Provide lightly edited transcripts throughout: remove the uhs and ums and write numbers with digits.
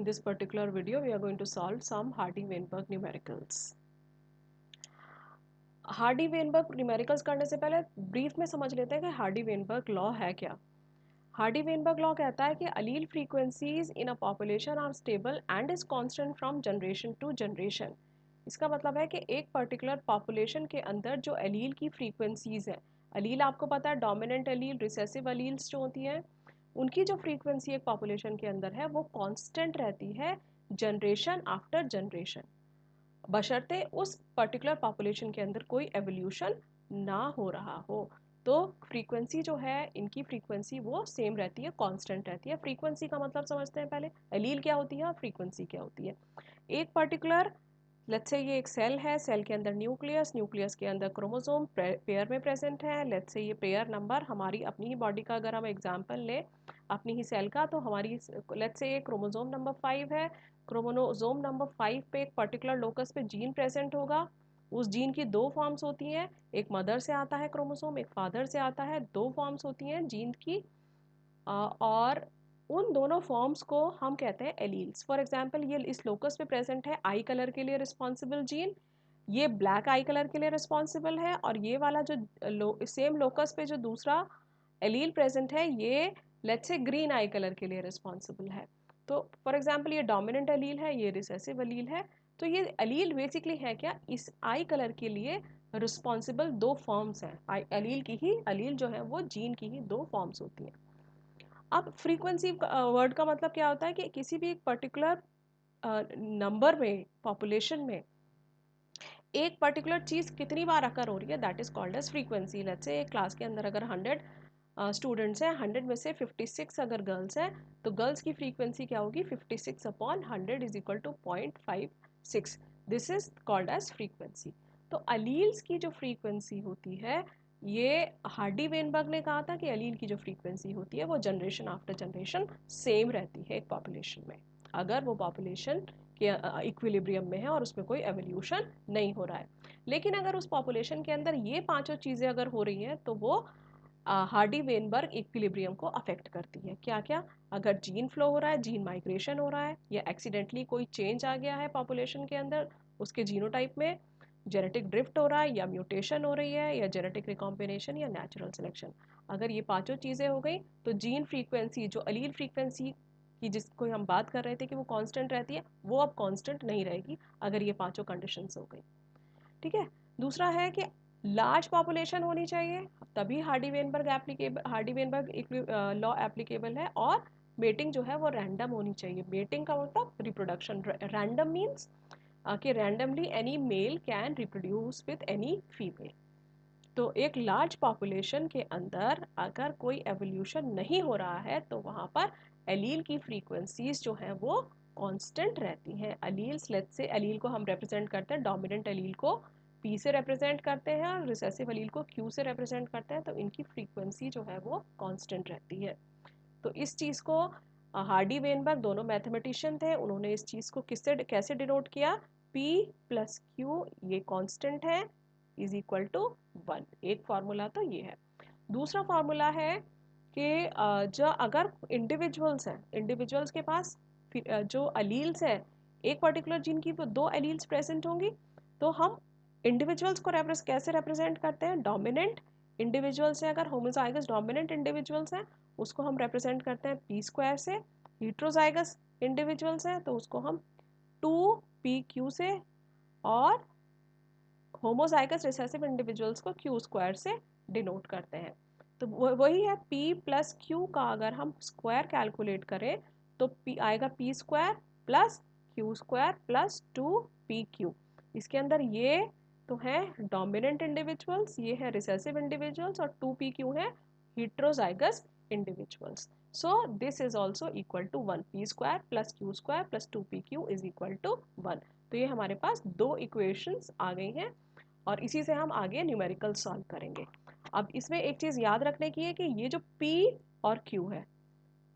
this particular video we are going to solve some Hardy-Weinberg numericals. Hardy-Weinberg numericals करने से पहले brief में समझ लेते हैं कि हार्डी-वेनबर्ग लॉ है क्या। हार्डी-वेनबर्ग लॉ कहता है कि allele frequencies in a population are stable and is constant from generation to generation. इसका मतलब है कि एक पर्टिकुलर पॉपुलेशन के अंदर जो अलील की फ्रीक्वेंसीज है, अलील आपको पता है डोमिनेंट अलील, रिसेसिव अलील्स जो होती हैं, उनकी जो फ्रीक्वेंसी एक पॉपुलेशन के अंदर है वो कांस्टेंट रहती है जनरेशन आफ्टर जनरेशन, बशर्ते उस पर्टिकुलर पॉपुलेशन के अंदर कोई एवोल्यूशन ना हो रहा हो। तो फ्रीक्वेंसी जो है, इनकी फ्रीक्वेंसी वो सेम रहती है, कांस्टेंट रहती है। फ्रीक्वेंसी का मतलब समझते हैं पहले, अलील क्या होती है और फ्रीक्वेंसी क्या होती है। एक पर्टिकुलर, लेट्स से ये एक सेल है, सेल के अंदर न्यूक्लियस, न्यूक्लियस के अंदर क्रोमोसोम पेयर में प्रेजेंट है। लेट्स से ये पेयर नंबर हमारी अपनी ही बॉडी का अगर हम एग्जांपल लें अपनी ही सेल का, तो हमारी लेट्स से ये क्रोमोसोम नंबर 5 है। क्रोमोसोम नंबर 5 पे एक पर्टिकुलर लोकस पे जीन प्रेजेंट होगा। उस जीन की दो फॉर्म्स होती हैं, एक मदर से आता है क्रोमोसोम, एक फादर से आता है। दो फॉर्म्स होती हैं जीन की, और उन दोनों फॉर्म्स को हम कहते हैं एलील्स। फॉर एग्जांपल ये इस लोकस पे प्रेजेंट है आई कलर के लिए रिस्पॉन्सिबल जीन, ये ब्लैक आई कलर के लिए रिस्पॉन्सिबल है, और ये वाला जो सेम लोकस पे जो दूसरा एलील प्रेजेंट है ये let's say green I colour के लिए रिस्पॉन्सिबल है। तो फॉर एग्जांपल ये डोमिनेंट अलील है, ये रिसेसिव अलील है। तो ये अलील बेसिकली है क्या, इस आई कलर के लिए रिस्पॉन्सिबल दो फॉर्म्स हैं। आई अलील की ही, अलील जो है वो जीन की ही दो फॉर्म्स होती हैं। अब फ्रीक्वेंसी वर्ड का मतलब क्या होता है कि किसी भी एक पर्टिकुलर नंबर में, पॉपुलेशन में एक पर्टिकुलर चीज़ कितनी बार अकर हो रही है, that is called as frequency. Let's say एक क्लास के अंदर अगर 100 स्टूडेंट्स हैं, 100 में से 56 अगर गर्ल्स हैं, तो गर्ल्स की फ्रीक्वेंसी क्या होगी, 56/100 is equal to 0.56। This is called as frequency. तो अलील्स की जो फ्रीक्वेंसी होती है, ये हार्डी वेनबर्ग ने कहा था कि अलील की जो फ्रीक्वेंसी होती है वो जनरेशन आफ्टर जनरेशन सेम रहती है एक पॉपुलेशन में, अगर वो पॉपुलेशन के इक्विलिब्रियम में है और उसमें कोई एवोल्यूशन नहीं हो रहा है। लेकिन अगर उस पॉपुलेशन के अंदर ये पांचों चीज़ें अगर हो रही हैं तो वो हार्डी वेनबर्ग इक्विलिब्रियम को अफेक्ट करती है। क्या क्या, अगर जीन फ्लो हो रहा है, जीन माइग्रेशन हो रहा है, या एक्सीडेंटली कोई चेंज आ गया है पॉपुलेशन के अंदर, उसके जीनोटाइप में जेनेटिक ड्रिफ्ट हो रहा है, या म्यूटेशन हो रही है, या जेनेटिक रिकॉम्बिनेशन, या नेचुरल सिलेक्शन, अगर ये पांचों चीज़ें हो गई तो जीन फ्रीक्वेंसी, जो अलील फ्रीक्वेंसी की जिसको हम बात कर रहे थे कि वो कांस्टेंट रहती है, वो अब कांस्टेंट नहीं रहेगी अगर ये पांचों कंडीशंस हो गई। ठीक है। दूसरा है कि लार्ज पॉपुलेशन होनी चाहिए, तभी हार्डी वेनबर्ग लॉ एप्लीकेबल है, और मेटिंग जो है वो रैंडम होनी चाहिए। मेटिंग का मतलब रिप्रोडक्शन, रैंडम मीन्स कि randomly any mail can reproduce with any female. तो एक लार्ज पॉपुलेशन के अंदर अगर कोई एवोल्यूशन नहीं हो रहा है तो वहाँ पर एलील की फ्रीक्वेंसीज जो हैं वो कांस्टेंट रहती हैं। अलील्स, लेट्स से अलील को हम रिप्रेजेंट करते हैं, डोमिनेंट अलील को पी से रिप्रेजेंट करते हैं और रिसेसिव अलील को क्यू से रिप्रेजेंट करते हैं, तो इनकी फ्रीक्वेंसी जो है वो कांस्टेंट रहती है। तो इस चीज़ को हार्डी वेनबर्ग दोनों मैथमेटिशियन थे, उन्होंने इस चीज़ को किससे कैसे डिनोट किया, P प्लस Q ये कांस्टेंट है इज इक्वल टू 1। एक फार्मूला तो ये है। दूसरा फार्मूला है कि जो अगर इंडिविजुअल्स हैं, इंडिविजुअल्स के पास जो अलील्स हैं, एक पर्टिकुलर जीन की वो दो अलील्स प्रेजेंट होंगी, तो हम इंडिविजुअल्स को कैसे रिप्रेजेंट करते हैं, डोमिनेंट इंडिविजुअल्स हैं, अगर होमोजाइगस डोमिनेंट इंडिविजुअल्स हैं उसको हम रिप्रेजेंट करते हैं पी स्क्वायर से। हीट्रोजाइगस इंडिविजुअल्स हैं तो उसको हम 2pq से, और होमोजाइगस रिसेसिव इंडिविजुअल्स को क्यू स्क्वायर से डिनोट करते हैं। तो वही है p प्लस क्यू का अगर हम स्क्वायर कैलकुलेट करें तो p आएगा p square plus Q square plus 2pq। इसके अंदर ये तो है डोमिनेंट इंडिविजुअल्स, ये है रिसेसिव इंडिविजुअल्स, और 2pq है heterozygous individuals. So this is also equal to 1, p square plus q square plus 2pq is equal to 1। तो ये हमारे पास दो इक्वेशंस आ गई हैं, और इसी से हम आगे न्यूमेरिकल सॉल्व करेंगे। अब इसमें एक चीज़ याद रखने की है कि ये जो p और q है,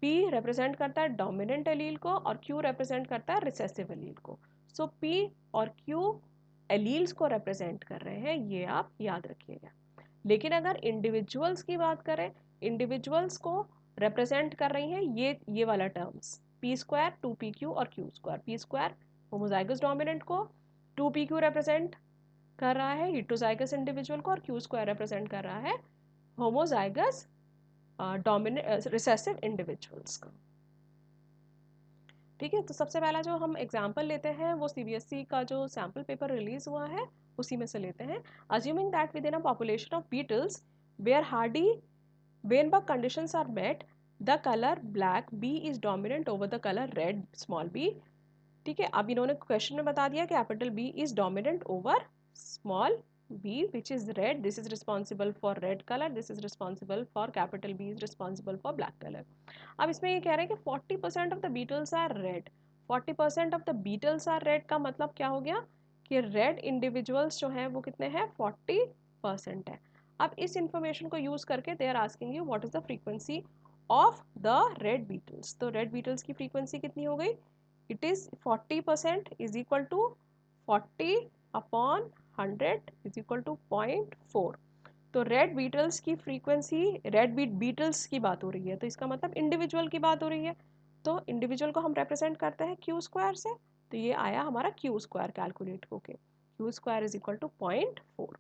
p रिप्रेजेंट करता है डोमिनेंट एलील को और q रिप्रेजेंट करता है रिसेसिव एलील को। सो p और q एलील्स को रिप्रेजेंट कर रहे हैं, ये आप याद रखिएगा। लेकिन अगर इंडिविजुअल्स की बात करें, इंडिविजुअल्स को रिप्रेजेंट कर रही हैं ये वाला टर्म्स, पी स्क्वायर, 2pq और q square. P square homozygous dominant को, 2pq रिप्रेजेंट कर रहा है हेटेरोजाइगस इंडिविजुअल को, और q स्क्वायर रिप्रेजेंट कर रहा है होमोजाइगस डोमिनेंट रिसेसिव इंडिविजुअल्स का। ठीक है, तो सबसे पहला जो हम एग्जाम्पल लेते हैं वो सीबीएसई का जो सैम्पल पेपर रिलीज हुआ है उसी में से लेते हैं। Assuming that within a population of beetles where Hardy Weinberg conditions are met, the colour black B is dominant over the colour red small B. ठीक है, अब इन्होंने क्वेश्चन में बता दिया capital B is dominant over small b which is red, this is responsible for red color, this is responsible for capital B is responsible for black color। अब इसमें ये कह रहे हैं कि 40% of the beetles are red. 40% of the beetles are red का मतलब क्या हो गया कि रेड इंडिविजुअल्स जो हैं वो कितने हैं, 40% है। अब इस इंफॉर्मेशन को यूज करके they are asking you what is the frequency of the red beetles. तो रेड बीटल्स की फ्रीक्वेंसी कितनी हो गई, it is 40% is equal to 40 upon 100 is equal to 0.4। तो रेड बीटल्स की फ्रीक्वेंसी, रेड बीटल्स की बात हो रही है तो इसका मतलब इंडिविजुअल की बात हो रही है, तो इंडिविजुअल को हम रिप्रेजेंट करते हैं क्यू स्क्वायर से, तो ये आया हमारा क्यू स्क्वायर कैलकुलेट होके, Q square is equal to 0.4।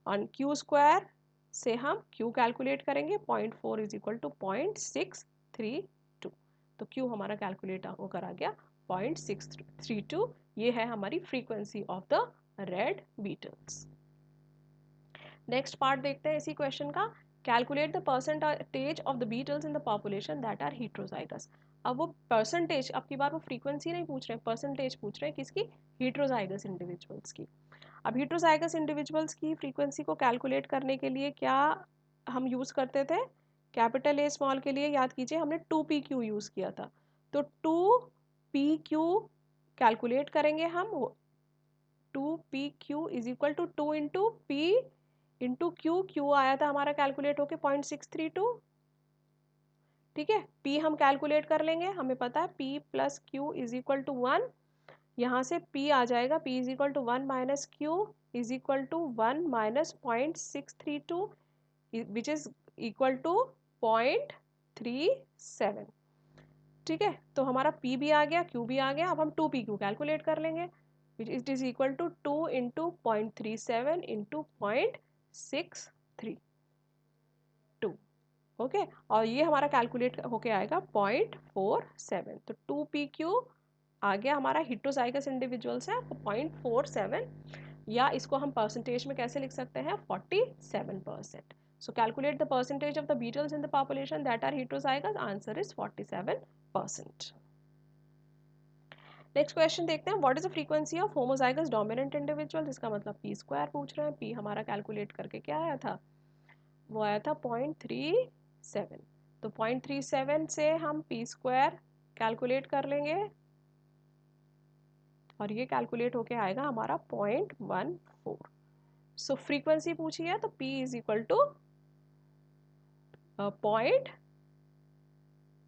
और क्यू स्क्वायर से हम क्यू कैलकुलेट करेंगे, 0.4 इज इक्वल टू 0.632, तो क्यू हमारा कैलकुलेट होकर आ गया 0.632। ये है हमारी frequency of the red beetles. Next part देखते हैं इसी क्वेश्चन का, calculate the percentage of the beetles in the population that are heterozygous. अब वो परसेंटेज, अब की बार वो फ्रीक्वेंसी नहीं पूछ रहे हैं, परसेंटेज पूछ रहे हैं किसकी, हेटेरोजाइगस इंडिविजुअल्स की। अब हेटेरोजाइगस इंडिविजुअल्स की फ्रीक्वेंसी को कैलकुलेट करने के लिए क्या हम यूज़ करते थे, कैपिटल ए स्मॉल के लिए याद कीजिए हमने 2pq यूज़ किया था, तो 2pq कैलकुलेट करेंगे हम, 2pq is equal to 2 into P into Q, Q आया था हमारा कैलकुलेट होके 0.632। ठीक है, p हम कैलकुलेट कर लेंगे, हमें पता है p plus Q is equal to 1, यहाँ से p आ जाएगा, p is equal to 1 minus Q is equal to 1 minus 0.632 which is equal to 0.37। ठीक है, तो हमारा p भी आ गया, q भी आ गया, अब हम 2pq कैलकुलेट कर लेंगे which it is equal to 2 into 0.37 into 0.632। Okay, और ये हमारा कैलकुलेट होके आएगा 0.47, तो 2pq आ गया हमारा हेटेरोजाइगस इंडिविजुअल्स है 0.47, या इसको हम परसेंटेज में कैसे लिख सकते हैं, 47%। So calculate the percentage of the beetles in the population that are heterozygous, answer is 47%। Next question देखते हैं, what is the frequency of homozygous dominant individual, इसका मतलब पी स्क्वायर पूछ रहे हैं, पी हमारा कैलकुलेट करके क्या आया था, वो आया था 0.37, तो 0.37 से हम पी स्क्वायर कैलकुलेट कर लेंगे और ये कैलकुलेट होके आएगा हमारा 0.14। सो फ्रीक्वेंसी पूछी है तो p is equal two point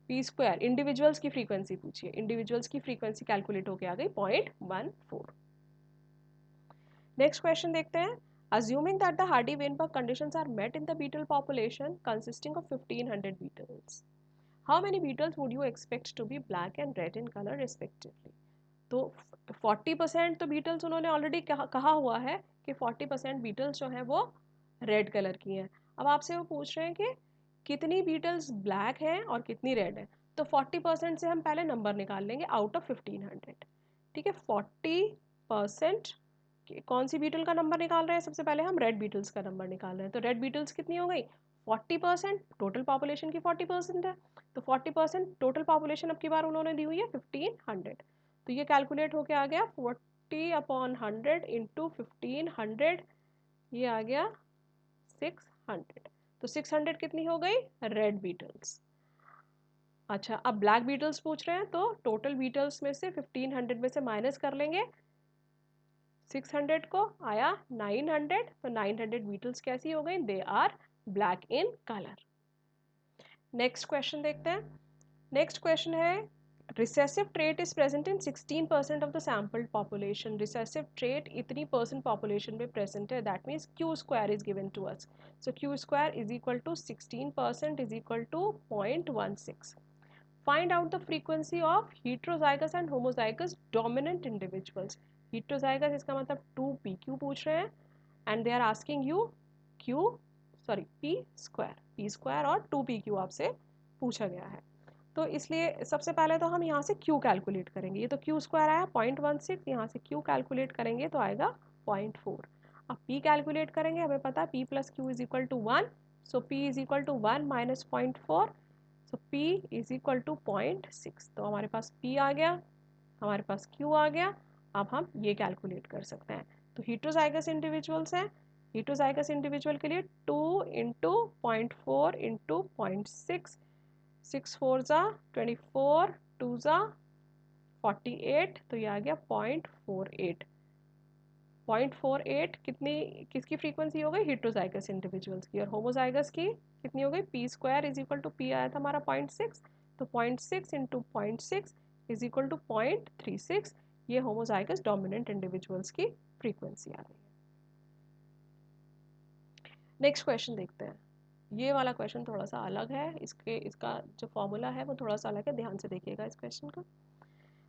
P square, individuals की फ्रीक्वेंसी पूछी है, इंडिविजुअल्स की फ्रीक्वेंसी कैलकुलेट होके आ गई 0.14। नेक्स्ट क्वेश्चन देखते हैं, assuming that the Hardy-Weinberg conditions are met in the beetle population consisting of 1500 beetles, how many beetles would you expect to be black and red in color respectively? तो 40% तो Beatles उन्होंने already कहा हुआ है कि 40% Beatles जो हैं वो रेड कलर की हैं। अब आपसे वो पूछ रहे हैं कि कितनी बीटल्स ब्लैक हैं और कितनी रेड है, तो 40% से हम पहले नंबर निकाल लेंगे आउट ऑफ 1500। ठीक है, 40% कौन सी बीटल का नंबर निकाल रहे हैं, सबसे पहले हम रेड बीटल्स का नंबर निकाल रहे हैं, तो रेड बीटल्स कितनी हो गई, 40%, टोटल पॉपुलेशन की 40% है, तो 40% टोटल पॉपुलेशन अब की बार उन्होंने दी हुई है 1500, तो ये कैलकुलेट होके आ गया 40 अपॉन 100 इंटू 1500, ये आ गया 600, तो 600 कितनी हो गई, रेड बीटल्स। अच्छा, अब ब्लैक बीटल्स पूछ रहे हैं, तो टोटल बीटल्स में से 1500 में से माइनस कर लेंगे 600 को, आया 900, तो 900 बीटल्स कैसी हो गई, they are black in colour. Next question देखते हैं, नेक्स्ट क्वेश्चन है, recessive trait is present in 16% of the sampled population, recessive trait इतनी परसेंट पॉपुलेशन में प्रेजेंट है, that means Q square is given to us, so Q square is equal to 16% is equal to 0.16। Find out the frequency of heterozygous and homozygous dominant individuals. heterozygous इसका मतलब 2pq पूछ रहे हैं, and they are asking you p square और 2pq आपसे पूछा गया है। तो इसलिए सबसे पहले तो हम यहाँ से q कैलकुलेट करेंगे। ये तो q स्क्वायर आया 0.16, यहाँ से q कैलकुलेट करेंगे तो आएगा 0.4। अब p कैलकुलेट करेंगे, हमें पता है p plus Q is equal to 1, so p is equal to 1 minus 0.4, so p is equal to 0.6। तो हमारे पास p आ गया, हमारे पास q आ गया। अब हम ये कैलकुलेट कर सकते हैं। तो heterozygous इंडिविजुअल्स हैं, heterozygous इंडिविजुअल के लिए 2 इंटू 0.4 इंटू 0.6, 6 4 ज़ा 24, 2 ज़ा 48, तो ये आ गया 0.48। 0.48 किसकी फ्रीक्वेंसी हो गई? heterozygous इंडिविजुअल्स की। और होमोजाइगस की कितनी हो गई? p square is equal to p आया था हमारा 0.6, तो 0.6 इंटू 0.6 इज इक्वल टू 0.36। ये होमोजाइगस डोमिनेंट इंडिविजुअल्स की फ्रीक्वेंसी आ गई है। नेक्स्ट क्वेश्चन देखते हैं। ये वाला क्वेश्चन थोड़ा सा अलग है, इसका जो फॉर्मूला है वो थोड़ा सा अलग है, ध्यान से देखिएगा इस क्वेश्चन को।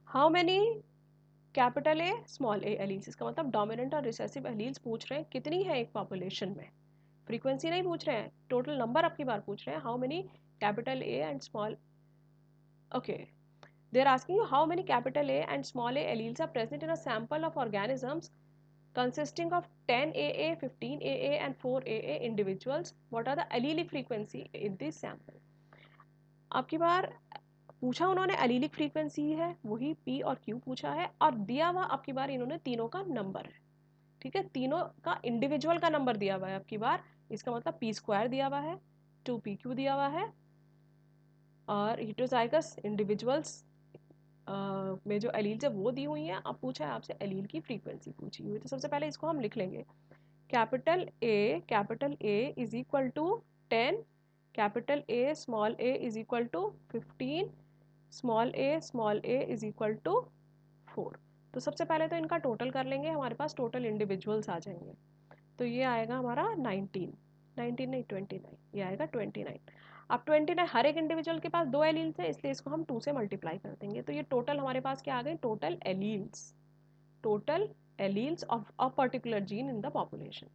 How many capital A small A alleles, इसका मतलब डोमिनेंट और रिसेसिव एलील्स पूछ रहे हैं कितनी है एक पॉपुलेशन में। फ्रीक्वेंसी नहीं पूछ रहे हैं, टोटल नंबर आपकी बार पूछ रहे हैं। How many capital A and small, okay, they are asking you how many capital A and small A alleles are present in a sample of organisms consisting of 10 AA, 15 AA and 4 AA individuals. What are the allelic frequency in this sample? आपकी बार पूछा उन्होंने allelic frequency है, वही p और q पूछा है, और दिया हुआ आपकी बार इन्होंने तीनों का नंबर है। ठीक है, तीनों का इंडिविजुअल का नंबर दिया हुआ है आपकी बार। इसका मतलब p स्क्वायर दिया हुआ है, 2pq दिया हुआ है, और हेटेरोजाइगस इंडिविजुअल्स में जो एलील्स है वो दी हुई हैं। अब पूछा है आपसे एलील की फ्रीक्वेंसी पूछी हुई, तो सबसे पहले इसको हम लिख लेंगे। Capital A is equal to 10, capital A small A is equal to 15, small A is equal to 4। तो सबसे पहले तो इनका टोटल कर लेंगे, हमारे पास टोटल इंडिविजुअल्स आ जाएंगे। तो ये आएगा हमारा 19 नहीं 29, ये आएगा 29। अब 29, हर एक इंडिविजुअल के पास 2 एलील्स है, इसलिए इसको हम 2 से मल्टीप्लाई कर देंगे। तो ये टोटल हमारे पास क्या आ गए? Total alleles of a particular gene in the population.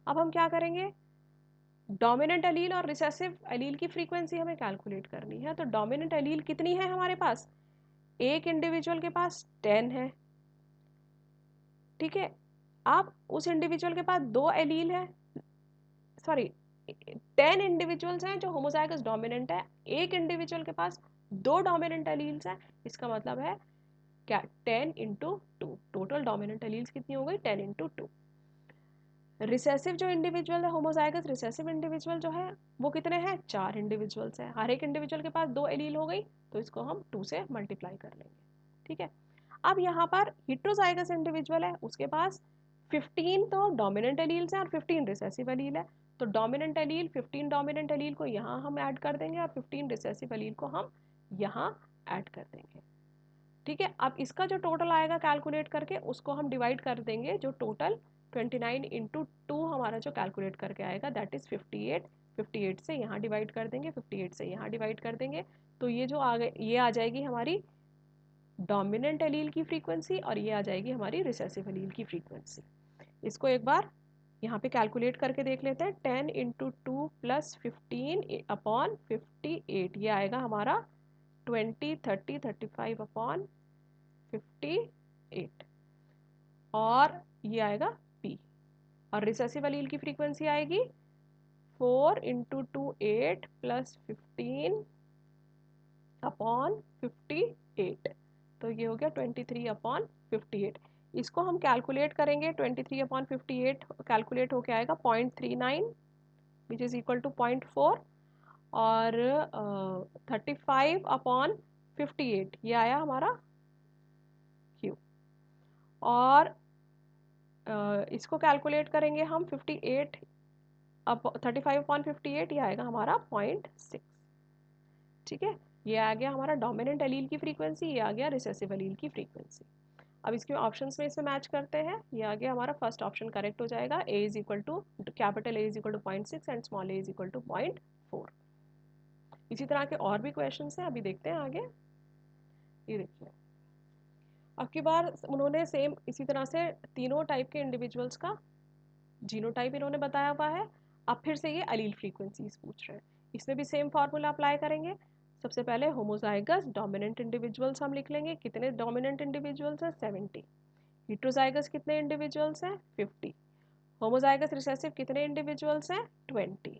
अब हम क्या करेंगे? डोमिनेंट एलील और रिसेसिव एलील की फ्रीक्वेंसी हमें कैलकुलेट करनी है। तो डोमिनेंट एलील कितनी है हमारे पास? एक इंडिविजुअल के पास 10 है, ठीक है। अब उस इंडिविजुअल के पास 2 एलील है, सॉरी 10 इंडिविजुअल्स हैं जो होमोजाइगस डोमिनेंट है, एक इंडिविजुअल के पास 2 डोमिनेंट एलील्स हैं। इसका मतलब है क्या? 10 इंटू 2, टोटल डोमिनेंट एलील्स कितनी हो गई? 10 इंटू 2। रिसेसिव जो इंडिविजुअल है, होमोजाइगस रिसेसिव इंडिविजुअल जो है वो कितने हैं? 4 इंडिविजुअल्स हैं, हर एक इंडिविजुअल के पास 2 एलील हो गई, तो इसको हम 2 से मल्टीप्लाई कर लेंगे। ठीक है, अब यहाँ पर हेटेरोजाइगस इंडिविजुअल है, उसके पास 15 तो डोमिनेंट एलील्स हैं और 15 रिसेसिव एलील है। तो डोमिनेंट एलील 15 डोमिनेंट एलील को यहाँ हम ऐड कर देंगे और 15 रिसेसिव एलील को हम यहाँ ऐड कर देंगे। ठीक है, अब इसका जो टोटल आएगा कैलकुलेट करके उसको हम डिवाइड कर देंगे, जो टोटल 29 इंटू 2 हमारा जो कैलकुलेट करके आएगा दैट इज़ 58। 58 से यहाँ डिवाइड कर देंगे, 58 से यहाँ डिवाइड कर देंगे, तो ये जो आ गए, ये आ जाएगी हमारी डोमिनेंट एलील की फ्रीक्वेंसी और ये आ जाएगी हमारी रिसेसिव एलील की फ्रीक्वेंसी। इसको एक बार यहाँ पे कैलकुलेट करके देख लेते हैं। 10 इंटू 2 प्लस 15 अपॉन 58, ये आएगा हमारा 20, 30, 35 अपॉन 58, और ये आएगा p। और रिसेसिव एलील की फ्रीक्वेंसी आएगी 4 इंटू 2 8 प्लस 15 अपॉन 58, तो ये हो गया 23 अपॉन 58। इसको हम कैलकुलेट करेंगे, 23 अपॉन 58 कैलकुलेट होके आएगा 0.39 विच इज़ इक्वल टू 0.4, और 35 अपॉन 58 ये आया हमारा q, और इसको कैलकुलेट करेंगे हम 58 अब 35 अपॉन 58, ये आएगा हमारा 0.6। ठीक है, ये आ गया हमारा डोमिनेंट एलील की फ्रीक्वेंसी, ये आ गया रिसेसिव एलील की फ्रीक्वेंसी। अब इसके ऑप्शंस में इसे मैच करते हैं, ये आ गया हमारा फर्स्ट ऑप्शन करेक्ट हो जाएगा। A is equal to capital A is equal to 0.6 and small A is equal to 0.4। इसी तरह के और भी क्वेश्चन हैं, अभी देखते हैं आगे। ये देखिए, अब की बार उन्होंने सेम इसी तरह से तीनों टाइप के इंडिविजुअल्स का जीनोटाइप इन्होंने बताया हुआ है। अब फिर से ये अलील फ्रीक्वेंसीज पूछ रहे हैं, इसमें भी सेम फार्मूला अप्लाई करेंगे। सबसे पहले होमोजाइगस डोमिनेंट इंडिविजुअल्स हम लिख लेंगे। कितने डोमिनेंट इंडिविजुअल्स हैं? 70। हिट्रोजाइगस कितने इंडिविजुअल्स हैं? 50। होमोजाइगस रिसेसिव कितने इंडिविजुअल्स हैं? 20।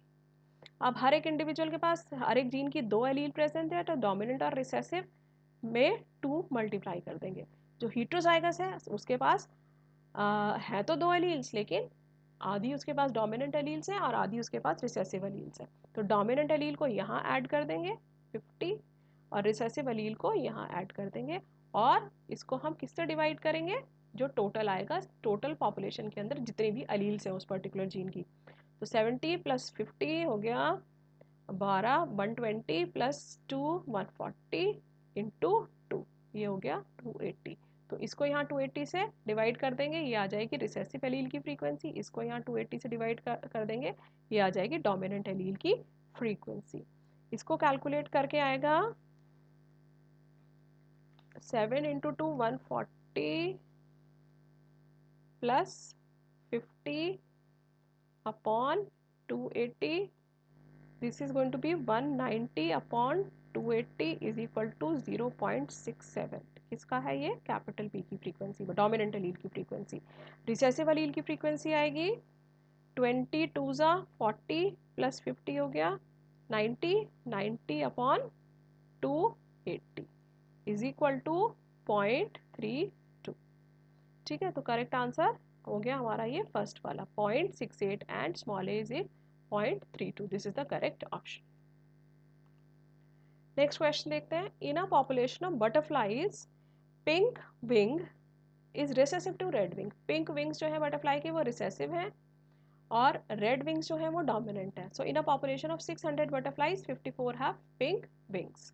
अब हर एक इंडिविजुअल के पास हर एक जीन की 2 एलील प्रेजेंट है, तो डोमिनेंट और रिसेसिव में 2 मल्टीप्लाई कर देंगे। जो हिट्रोजाइगस है उसके पास है तो 2 एलील्स, लेकिन आधी उसके पास डोमिनेंट एलील्स हैं और आधी उसके पास रिसेसिव एलील्स हैं। तो डोमिनेंट एलील को यहाँ ऐड कर देंगे 50 और रिसेसिव एलील को यहाँ ऐड कर देंगे, और इसको हम किससे डिवाइड करेंगे? जो टोटल आएगा टोटल पॉपुलेशन के अंदर जितनी भी एलील्स हैं उस पर्टिकुलर जीन की। तो 70 + 50 हो गया 12, 120 + 2 140 इंटू 2, ये हो गया 280। तो इसको यहाँ 280 से डिवाइड कर देंगे, ये आ जाएगी रिसेसिव एलील की फ्रीक्वेंसी। इसको यहाँ 280 से डिवाइड कर देंगे, ये आ जाएगी डोमिनेंट एलील की फ्रीक्वेंसी। इसको कैलकुलेट करके आएगा 7 × 2 140 + 50 upon 280, this is going to be 190 upon 280 is equal to 0.67। किसका है ये? कैपिटल पी की फ्रीक्वेंसी, डोमिनेंट एलील की फ्रीक्वेंसी। रिसेसिव एलील की फ्रीक्वेंसी आएगी 20 2 40 + 50 हो गया 90, 90 अपॉन 280 इज इक्वल टू 0.32। ठीक है, तो करेक्ट आंसर हो गया हमारा ये फर्स्ट वाला 0.68 and small A is 0.32। This is the correct option. Next question देखते हैं। In a population of butterflies pink wing is recessive to red wing. Pink wings जो है बटरफ्लाई के वो रिसेसिव हैं और रेड विंग्स जो है वो डोमिनेंट है। So in a population of 600 butterflies 54 have pink wings.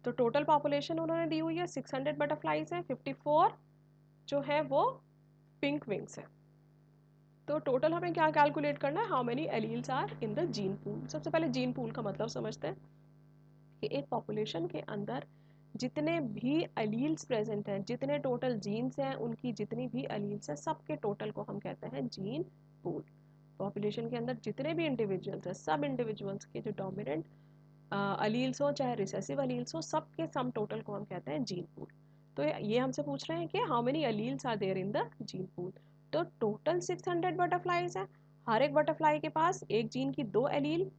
तो टोटल पॉपुलेशन उन्होंने दी हुई है 600 बटरफ्लाईज है, 54 जो है वो पिंक विंग्स है। तो टोटल हमें क्या कैलकुलेट करना है? How many alleles are in the gene pool. सबसे पहले जीन पूल का मतलब समझते हैं कि एक पॉपुलेशन के अंदर जितने भी एलील्स प्रेजेंट हैं, जितने टोटल जीन्स हैं, उनकी जितनी भी एलील्स हैं, सबके टोटल को हम कहते हैं जीन पूल। पॉपुलेशन के अंदर जितने भी इंडिविजुअल्स हैं, सब इंडिविजुअल्स के जो डोमिनेंट एलील्स हो चाहे रिसेसिव एलील्स हो, सबके सम टोटल को हम कहते हैं जीन पूल। तो ये हमसे पूछ रहे हैं कि how many alleles are there in the gene pool. तो टोटल 600 बटरफ्लाईज हैं, हर एक बटरफ्लाई के पास एक जीन की 2 एलील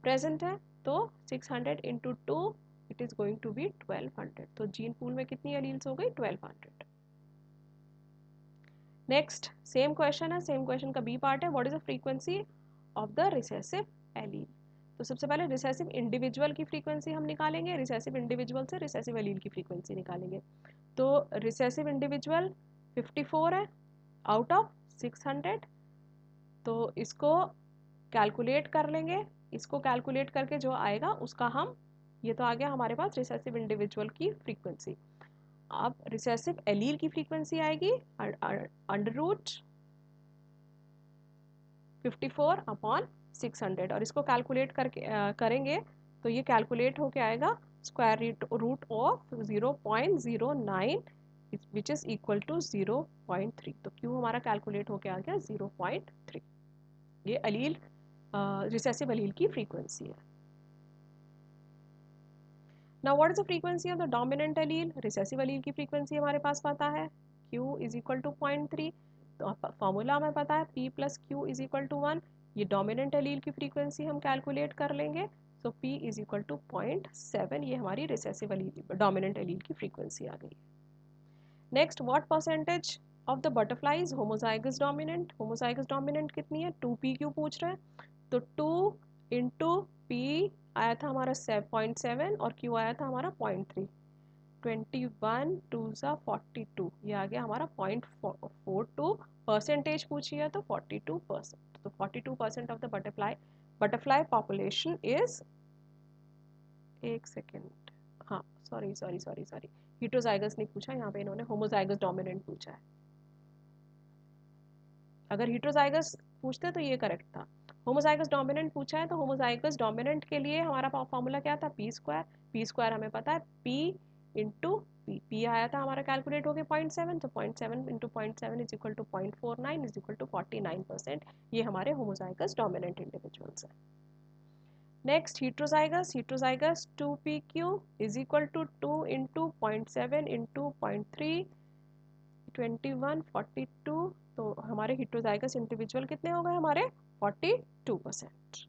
प्रेजेंट है, तो 600 × 2 it is going to be 1200। तो जीन पूल में कितनी एलील्स हो गई? 1200। नेक्स्ट सेम क्वेश्चन है, सेम क्वेश्चन का बी पार्ट है। What is the frequency of the recessive allele. तो सबसे पहले रिसेसिव इंडिविजुअल की फ्रीक्वेंसी हम निकालेंगे, रिसेसिव इंडिविजुअल से रिसेसिव एलील की फ्रीक्वेंसी निकालेंगे। तो रिसेसिव इंडिविजुअल 54 है आउट ऑफ 600, तो इसको कैलकुलेट कर लेंगे। इसको कैलकुलेट करके जो आएगा उसका हम, ये तो आ गया हमारे पास रिसेसिव इंडिविजुअल की फ्रीक्वेंसी। अब रिसेसिव एलील की फ्रीक्वेंसी आएगी √54 अपॉन 600, और इसको कैलकुलेट करके करेंगे तो ये कैलकुलेट होके आएगा square root of 0.09 which is equal to 0.3। तो क्यों हमारा कैलकुलेट होके आ गया 0.3। ये एलील रिसेसिव एलील की फ्रीक्वेंसी है। Now what is the frequency of the dominant allele. Recessive allele की फ्रीक्वेंसी हमारे पास पता है Q इज इक्वल टू 0.3, तो फॉर्मूला हमें पता है P + Q is equal to 1। ये डोमिनेंट एलील की फ्रीक्वेंसी हम कैलकुलेट कर लेंगे, so P is equal to 0.7। ये हमारी रिसेसिव एलील डोमिनेंट एलील की फ्रीक्वेंसी आ गई। Next, what percentage of the butterfly is homozygous dominant. Homozygous dominant कितनी है? 2p क्यों पूछ रहे हैं, तो 2 × p आया था हमारा 0.7 और q आया था हमारा 0.3। 21 2 42, ये आ गया हमारा 0.42। परसेंटेज पूछी है तो 42%। तो 42% of the butterfly population is, एक सेकेंड, हाँ सॉरी हिट्रोजाइगस नहीं पूछा, यहाँ पे इन्होंने होमोजाइगस डोमिनेंट पूछा है। अगर हिट्रोजाइगस पूछते तो ये करेक्ट था। होमोजाइगस डोमिनेंट पूछा है तो होमोजाइगस डोमिनेंट के लिए हमारा फॉर्मूला क्या था, पी स्क्वायर हमें पता है, पी इंटू पी आया था हमारा, कैलकुलेट हो गया 0.7, तो 0.7 into 0.7 is equal to 0.49 is equal to 49%। ये हमारे होमोजाइगस डोमिनेंट इंडिविजुअल्स हैं। Next heterozygous 2pq is equal to 2 into 0.7 into 0.3 21 42, तो हमारे heterozygous इंडिविजुअल कितने हो गए हमारे 42%।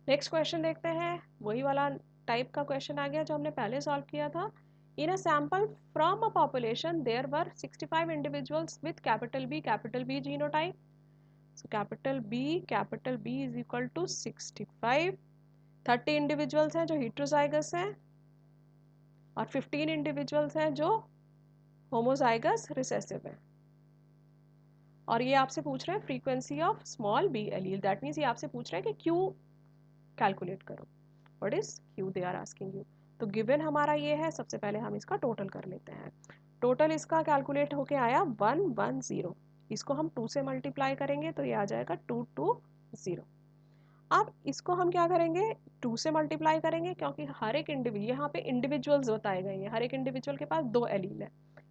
नेक्स्ट क्वेश्चन देखते हैं, वही वाला टाइप का क्वेश्चन आ गया जो हमने पहले सॉल्व किया था। In a sample from a population there were 65 individuals with capital B genotype. So capital B is equal to 65, 30 individuals हैं जो heterozygous हैं और 15 इंडिविजुअल्स हैं जो homozygous recessive हैं। और ये आपसे पूछ रहे हैं frequency of small B allele, that means ये आपसे पूछ रहे हैं कि क्यू कैलकुलेट करो, what is Q they are asking you. तो गिवन हमारा ये है, सबसे पहले हम इसका टोटल कर लेते हैं। टोटल इसका कैलकुलेट होके आया 110, इसको हम 2 से मल्टीप्लाई करेंगे तो ये आ जाएगा 220। अब इसको हम क्या करेंगे, 2 से मल्टीप्लाई करेंगे क्योंकि हर एक इंडिविजुअल, यहाँ पे इंडिविजुअल्स बताए गए हैं, हर एक इंडिविजुअल के पास 2 एलील है,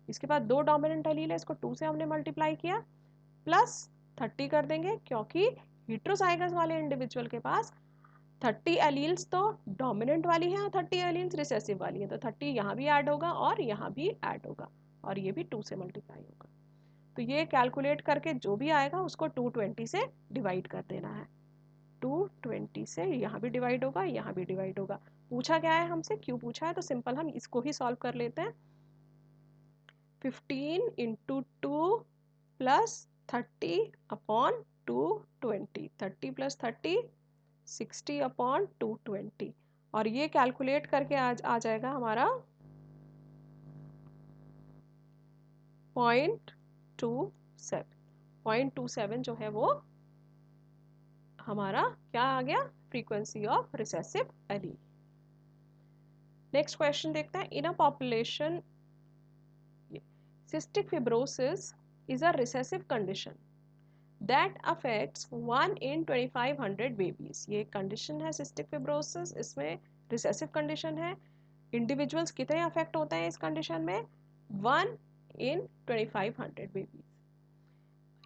इसके पास 2 डोमिनेंट एलील है, इसको 2 से हमने मल्टीप्लाई किया, प्लस 30 कर देंगे क्योंकि हेट्रोजाइगस वाले इंडिविजुअल के पास 30 एलील्स तो डोमिनेंट वाली है और 30 एलील्स रिसेसिव वाली है, तो 30 यहाँ भी ऐड होगा और यहाँ भी ऐड होगा और ये भी 2 से मल्टीप्लाई होगा। तो ये कैलकुलेट करके जो भी आएगा उसको 220 से डिवाइड कर देना है, 220 से यहाँ भी डिवाइड होगा, यहाँ भी डिवाइड होगा। पूछा क्या है हमसे, क्यों पूछा है, तो सिंपल हम इसको ही सॉल्व कर लेते हैं। 15 into 2 plus 30 upon 220, 30 plus 30 60 upon 220, और ये कैलकुलेट करके आ जाएगा हमारा 0.27 जो है वो हमारा क्या आ गया, frequency of recessive allele. Next question देखते हैं, in a population cystic fibrosis is a recessive condition that affects 1 in 2500 babies। ये कंडीशन है cystic fibrosis, इसमें रिसेसिव कंडीशन है। इंडिविजुअल्स कितने अफेक्ट होते हैं इस कंडीशन में, 1 in 2500 babies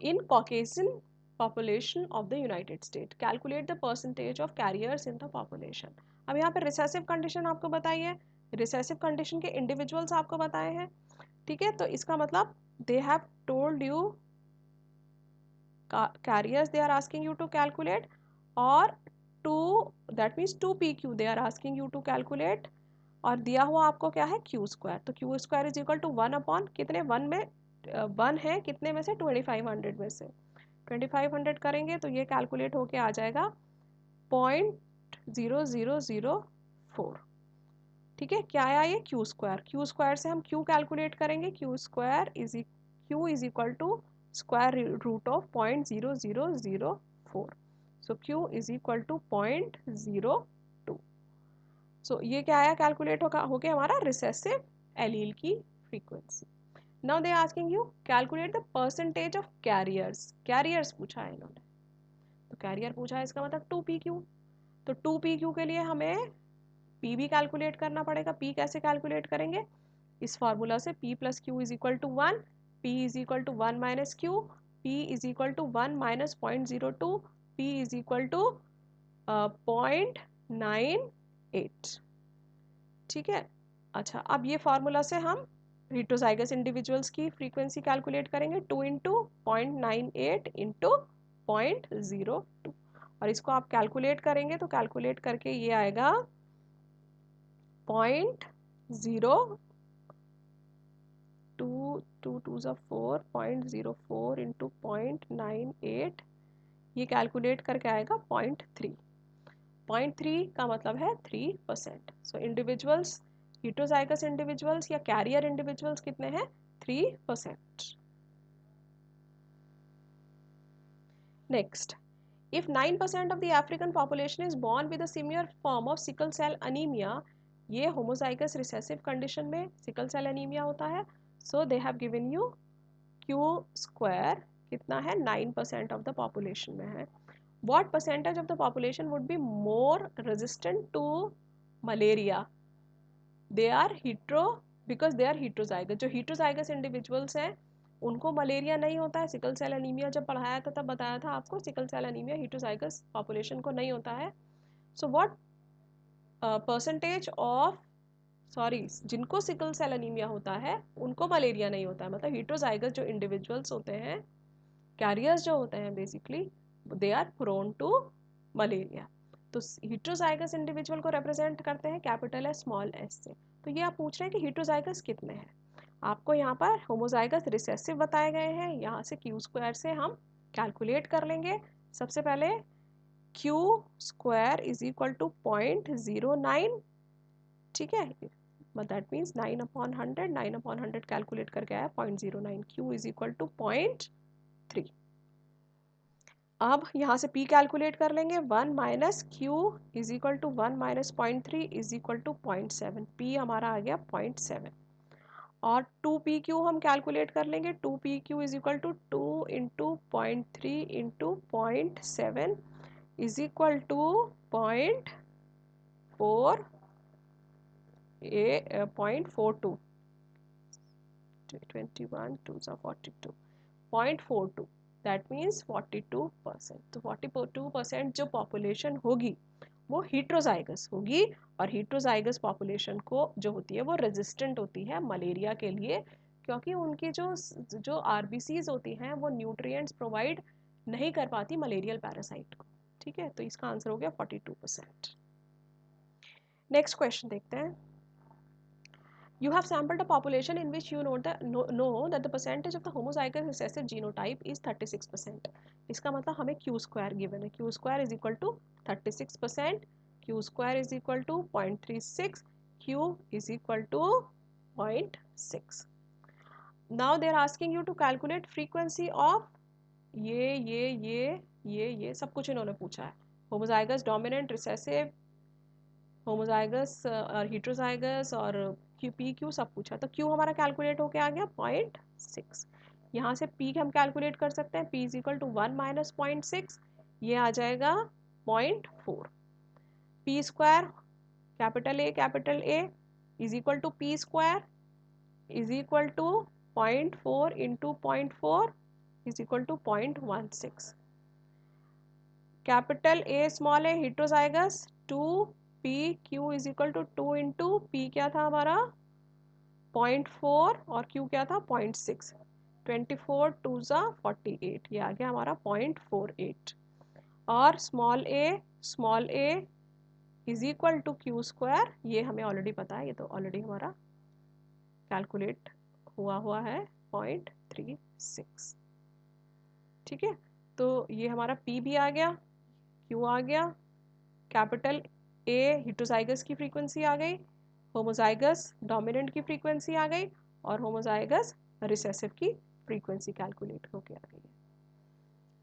in Caucasian population of the United States। Calculate the percentage of carriers in the population। अब यहाँ पे रिसेसिव कंडीशन आपको बताई है, रिसेसिव कंडीशन के इंडिविजुअल्स आपको बताए हैं, ठीक है। तो इसका मतलब they have told you carriers they are asking you to calculate, और 2 that means 2pq they are asking you to calculate, और दिया हुआ आपको क्या है q स्क्वायर, तो q square is equal to 1 upon कितने, 1 में 1 है कितने में से, 2500 में से 2500 करेंगे तो ये कैलकुलेट होके आ जाएगा 0.0004, ठीक है। क्या आया ये क्यू स्क्वायर से हम क्यू कैलकुलेट करेंगे, Q is equal to square root of 0.0004, so Q is equal to 0.02। So ये क्या आया, कैलकुलेट हो गया हमारा रिसेसिव एलील की frequency. Now they asking you calculate the percentage of carriers पूछा है इन्होंने, तो कैरियर पूछा है इसका मतलब 2pq, तो 2pq के लिए हमें p भी कैलकुलेट करना पड़ेगा। p कैसे कैलकुलेट करेंगे, इस फार्मूला से p plus Q is equal to 1, p is equal to 1 minus Q, p is equal to 1 minus 0.02, p is equal to 0.98, ठीक है। अच्छा, अब ये फार्मूला से हम हेट्रोजाइगस इंडिविजुअल्स की फ्रीक्वेंसी कैलकुलेट करेंगे, 2 इंटू 0.98 इंटू 0.02, और इसको आप कैलकुलेट करेंगे तो कैलकुलेट करके ये आएगा 0.02 4.04 इंटू 0.98, ये कैलकुलेट करके आएगा 0.3 का मतलब है 3%। सो इंडिविजुअल्स, हेट्रोजाइगस इंडिविजुअल्स या कैरियर इंडिविजुअल्स कितने हैं, 3%। Next, if 9% of the African population is born with a similar form of sickle cell anemia, ये homozygous recessive condition में sickle cell anemia होता है, so they have given you q square, कितना है 9% of the population में है। What percentage of the population would be more resistant to malaria? They are hetero because they are heterozygous. जो heterozygous individuals हैं उनको malaria नहीं होता है। सिकल सेल एनीमिया जब पढ़ाया था तब बताया था आपको, sickle cell anaemia heterozygous population को नहीं होता है। So what percentage of, sorry, जिनको सिकल सेल एनीमिया होता है उनको मलेरिया नहीं होता है, मतलब हीट्रोजाइगस जो इंडिविजुअल्स होते हैं, कैरियर्स जो होते हैं basically, they are prone to malaria. तो हीट्रोजाइगस इंडिविजुअल को रिप्रेजेंट करते हैं कैपिटल एस स्मॉल एस से। तो ये आप पूछ रहे हैं कि हीट्रोजाइगस कितने हैं। आपको यहाँ पर होमोजाइगस रिसेसिव बताए गए हैं, यहाँ से क्यू स्क्वायर से हम कैलकुलेट कर लेंगे। सबसे पहले Q square is equal to 0.09, ठीक है, दैट मीन्स 9/100, 9/100 कैलकुलेट करके आया 0.09, क्यू इज इक्वल टू 0.3। अब यहाँ से p कैलकुलेट कर लेंगे, 1 minus Q is equal to 1 minus 0.3 is equal to 0.7, p हमारा आ गया 0.7। और 2pq हम कैलकुलेट कर लेंगे, 2pq is equal to 2 into 0.3 into 0.7 is equal to 0.42, 21 2 42, 0.42, that means 42%। तो 42% जो पॉपुलेशन होगी वो हीट्रोजाइगस होगी, और हीट्रोजाइगस पॉपुलेशन को जो होती है वो रेजिस्टेंट होती है मलेरिया के लिए, क्योंकि उनकी जो आरबीसीज होती हैं वो न्यूट्रिएंट्स प्रोवाइड नहीं कर पाती मलेरियल पैरासाइट को। ठीक है, तो इसका आंसर हो गया 42%। नेक्स्ट क्वेश्चन देखते हैं। You have sampled a population in which you know that the percentage of the homozygous recessive genotype is 36%. इसका मतलब हमें Q square given है, Q square is equal to 36%, Q square is equal to 0.36, Q is equal to 0.6. Now they are asking you to calculate frequency of ये सब कुछ इन्होंने पूछा है। homozygous dominant recessive, होमोजाइगस और हीट्रोजाइगस और Q सब पूछा। तो क्यू हमारा कैलकुलेट होके आ गया 0.6। यहाँ से पी हम कैलकुलेट कर सकते हैं, P is equal to 1 minus 0.6, ये आ जाएगा 0.4। P square capital A is equal to P square is equal to 0.4 into 0.4 is equal to 0.16। Capital A small A heterozygous 2 P Q is equal to 2 into P क्या था हमारा 0.4 और Q क्या था 0.6, 24 2 48, ये आ गया हमारा 0.48। और small A is equal to Q square, ये हमें ऑलरेडी पता है, ये तो ऑलरेडी हमारा कैलकुलेट हुआ है 0.36। ठीक है, तो ये हमारा पी भी आ गया, क्यू आ गया, कैपिटल ए हीट्रोजाइगस की फ्रीक्वेंसी आ गई, होमोजाइगस डोमिनेंट की फ्रीक्वेंसी आ गई, और होमोजाइगस रिसेसिव की फ्रीक्वेंसी कैलकुलेट होके आ गई।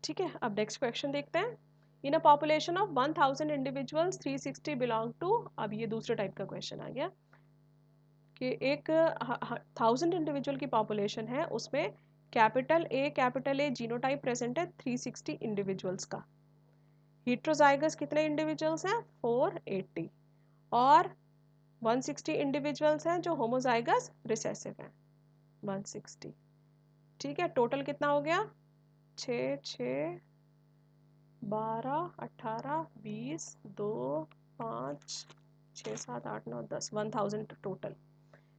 ठीक है, अब नेक्स्ट क्वेश्चन देखते हैं। In a population of 1000 individuals 360 belong to, अब ये दूसरे टाइप का क्वेश्चन आ गया कि एक 1000 इंडिविजुअल की पॉपुलेशन है, उसमें कैपिटल ए जीनोटाइप प्रेजेंट है 360 इंडिविजुअल्स का। हीट्रोजाइगस कितने इंडिविजुअल्स हैं 480, और 160 इंडिविजुअल्स हैं जो होमोजाइगस रिसेसिव हैं 160। ठीक है, टोटल कितना हो गया 6 6 12 18 20 2 5 6 7 8 9 10 1000 टोटल।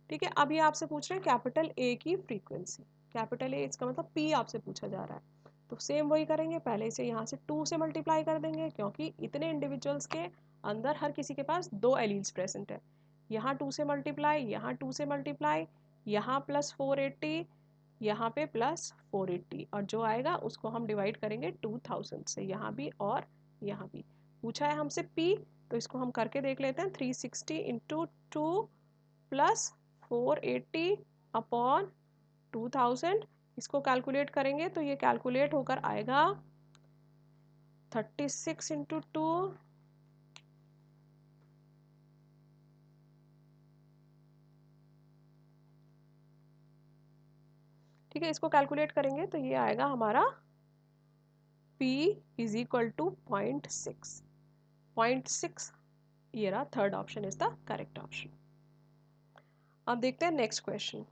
ठीक है, अब ये आपसे पूछ रहे हैं कैपिटल ए की फ्रीक्वेंसी। कैपिटल ए इसका मतलब पी आपसे पूछा जा रहा है, तो सेम वही करेंगे, पहले से यहाँ से 2 से मल्टीप्लाई कर देंगे, क्योंकि इतने इंडिविजुअल्स के अंदर हर किसी के पास 2 एलील्स प्रेजेंट है। यहाँ 2 से मल्टीप्लाई, यहाँ 2 से मल्टीप्लाई, यहाँ प्लस 480, यहाँ पे प्लस 480, और जो आएगा उसको हम डिवाइड करेंगे 2000 से, यहाँ भी और यहाँ भी। पूछा है हमसे पी, तो इसको हम करके देख लेते हैं। 360 इंटू 2 प्लस 480 अपॉन 2000, इसको कैलकुलेट करेंगे तो ये कैलकुलेट होकर आएगा 36 इंटू 2 , ठीक है, इसको कैलकुलेट करेंगे तो ये आएगा हमारा P इज इक्वल टू 0.6. 0.6, ये रहा third option is the correct option. अब देखते हैं नेक्स्ट क्वेश्चन.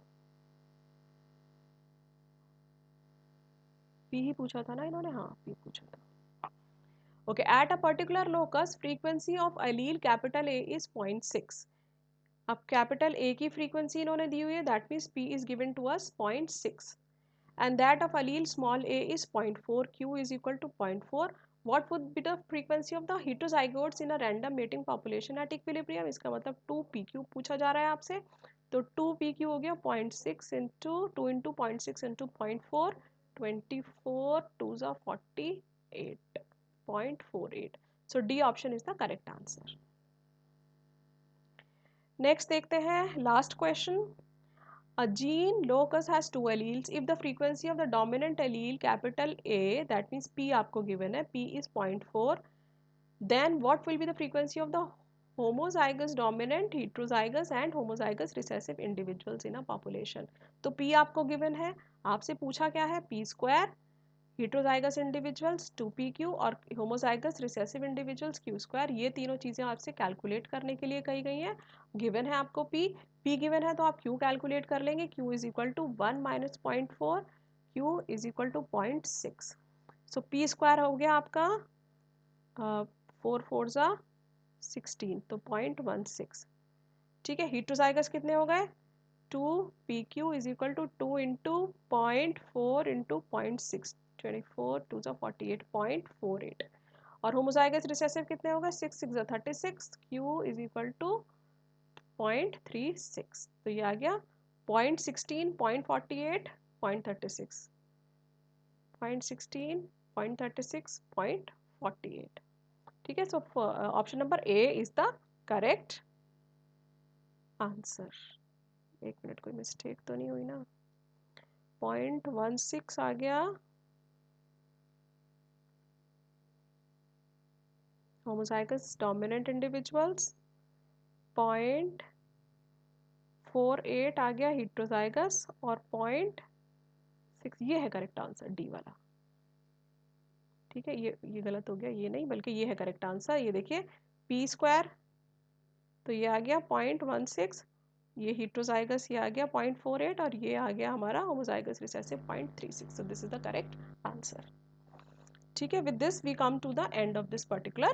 P ही पूछा था ना इन्होंने, हाँ P पूछा था. Okay, at a particular locus, frequency of allele capital A is 0.6. अब कैपिटल A की frequency इन्होंने दी हुई है, that means P is given to us 0.6. And that of allele small a is 0.4, Q is equal to 0.4. What would be the frequency of the heterozygotes in a random mating population at equilibrium? इसका मतलब 2pq पूछा जा रहा है आपसे. तो 2pq हो गया 0.6 into 2 into 0.6 into 0.4, 24 2s are 48. 0.48. So D option is the correct answer. Next देखते हैं last question. A gene locus has two alleles. If the frequency of the dominant allele capital A, that means P आपको given है, P is 0.4, then what will be the frequency of the homozygous dominant, heterozygous and homozygous recessive individuals in a population? तो P आपको given है, आपसे पूछा क्या है, P square, heterozygous individuals 2pq और homozygous recessive individuals q square. ये तीनों चीज़ें आपसे कैलकुलेट करने के लिए कही गई हैं. गिवन है आपको p गिवन है तो आप q कैलकुलेट कर लेंगे. q is equal to 1 minus 0.4, q is equal to 0.6. So p square हो गया आपका 4 4 ज़ा 16, तो 0.16. ठीक है, heterozygous कितने हो गए, 2pq is equal to 2 into 0.4 into 0.6, 24 2 ज़ा 48, 0.48. और होमोजाइगस रिसेसिव कितने होगा, 6 6 ज़ा 36, q इज इक्वल टू 0.36. तो ये आ गया 0.16, 0.48, 0.36, 0.16, 0.36, 0.48. ठीक है, so option number A is the correct answer. एक मिनट, कोई मिस्टेक तो नहीं हुई ना. 0.16 आ गया homozygous dominant individuals, 0.48 आ गया heterozygous और 0.6, ये है करेक्ट आंसर डी वाला. ठीक है, ये गलत हो गया, ये नहीं बल्कि ये है करेक्ट आंसर. ये देखिए p स्क्वायर, तो ये आ गया 0.16, ये heterozygous ये आ गया 0.48 और ये आ गया हमारा homozygous recessive 0.36. so this is the correct answer. ठीक है, with this we come to the end of this particular